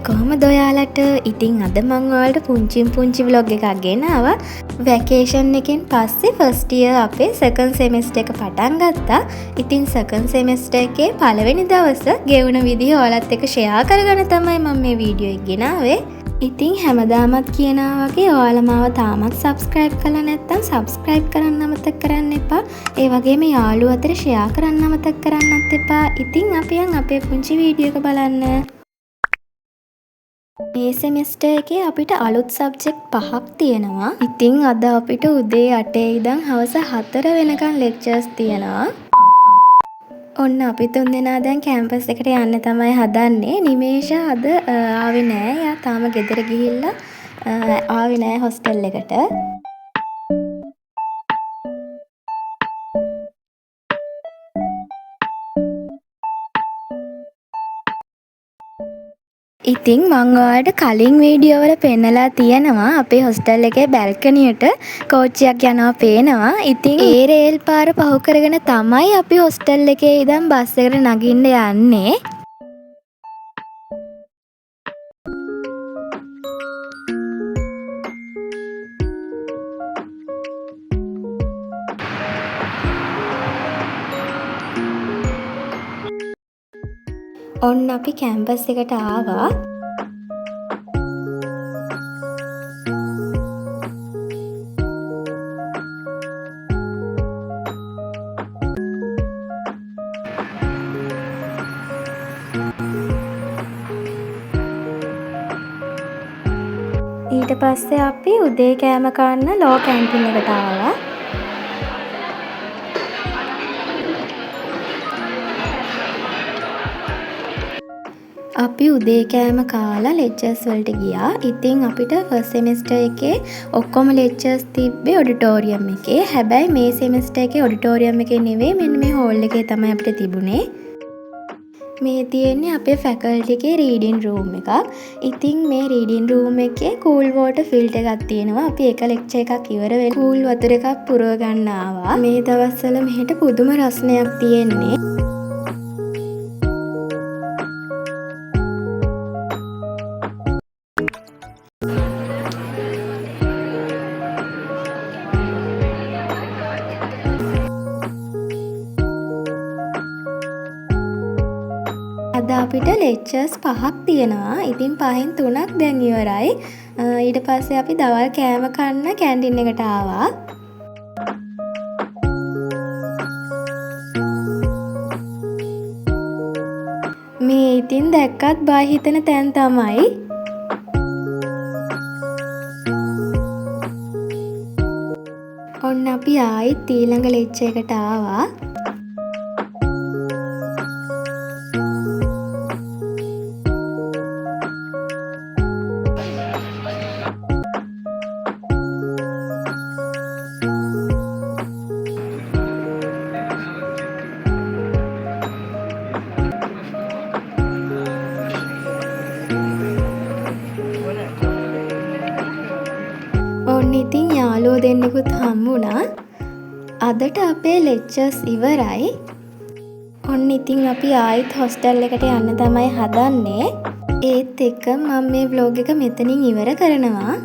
කොහොමද ඔයාලට? ඉතින් අද මම ඔයාලට පුංචි vlog එකක් ගෙනාවා. වැකේෂන් එකෙන් පස්සේ ෆස්ට් ඉයර් අපේ සෙකන්ඩ් සෙමෙස්ටර් එක පටන් ගත්තා. ඉතින් සෙකන්ඩ් සෙමෙස්ටර් එකේ පළවෙනි දවස ගෙවුන විදිහ ඔයාලත් එක්ක ෂෙයා කරගෙන තමයි මම මේ වීඩියෝ එක ගෙනාවේ. ඉතින් හැමදාමත් කියනවා වගේ ඔයාලා මාව තාමත් subscribe කරලා නැත්නම් subscribe කරන්න අමතක කරන්න එපා. ඒ වගේම යාළුවෝ අතර share කරන්න අමතක කරන්නත් එපා. ඉතින් අපි යන් අපේ පුංචි වීඩියෝ එක බලන්න. මේ සෙමෙස්ටර් එකේ අපිට අලුත් සබ්ජෙක්ට් 5ක් තියෙනවා. ඉතින් අද අපිට උදේ 8 ඉඳන් හවස 4 වෙනකන් ලෙක්චර්ස් තියෙනවා. ඔන්න අපි තුන්දෙනා දැන් කැම්පස් එකට යන්න තමයි හදන්නේ. නිමේෂ අද ආවේ නෑ. එයා තාම ගෙදර ගිහිල්ලා ආවේ නෑ හොස්ටල් එකට. ඉතින් මම ඔයාලට කලින් වීඩියෝ වල පෙන්නලා තියෙනවා අපේ හොස්ටල් එකේ බැල්කනියට කෝච්චියක් යනවා පේනවා. ඉතින් ඒ රේල් පාර පහු කරගෙන තමයි අපි හොස්ටල් එකේ ඉඳන් බස් එකට නගින්න යන්නේ. ඔන්න අපි කැම්පස් එකට ආවා. ඊට පස්සේ අපි උදේ කෑම කන්න ලෝ කැන්ටින් එකට ආවා. අපි උදේ කෑම කාලා ලෙක්චර්ස් වලට ගියා. ඉතින් අපිට ෆස්ට් සෙමෙස්ටර් එකේ ඔක්කොම ලෙක්චර්ස් තිබ්බේ ඔඩිටෝරියම් එකේ. හැබැයි මේ සෙමෙස්ටර් එකේ ඔඩිටෝරියම් එකේ නෙවෙයි මෙන්න මේ හෝල් එකේ තමයි අපිට තිබුණේ. මේ තියෙන්නේ අපේ ෆැකල්ටි එකේ රීඩින් රූම් එකක්. ඉතින් මේ රීඩින් රූම් එකේ කූල් වෝටර් ෆිල්ටර් එකක් තියෙනවා. අපි එක ලෙක්චර් එකක් ඉවර වෙලා කූල් වතුර එකක් පුරව ගන්න ආවා. මේ දවස්වල මෙහෙට පුදුම රස්නයක් තියෙන්නේ. අද අපිට ලෙක්චර්ස් 5ක් තියෙනවා. ඉතින් 5න් 3ක් දැන් ඉවරයි. ඊට පස්සේ අපි දවල් කෑම කන්න කැන්ටින් එකට ආවා. මේ ඉතින් දැක්කත් බය හිතෙන තැන් තමයි. ඔන්න අපි ආයිත් ඊළඟ ලෙක්චර් එකට ආවා. ඔන්න ඉතින් යාළුවෝ දෙන්නෙකුත් හම්බුණා. අදට අපේ ලෙක්චර්ස් ඉවරයි. ඔන්න ඉතින් අපි ආයිත් හොස්ටල් එකට යන්න තමයි හදන්නේ. ඒත් එක්ක මම මේ vlog එක මෙතනින් ඉවර කරනවා.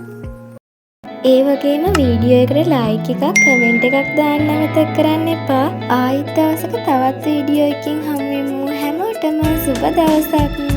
ඒ වගේම වීඩියෝ එකට ලයික් එකක් කමෙන්ට් එකක් දාන්න අමතක කරන්න එපා. ආයිත් දවසක තවත් වීඩියෝ එකකින් හමු වෙමු. හැමෝටම සුබ දවසක්.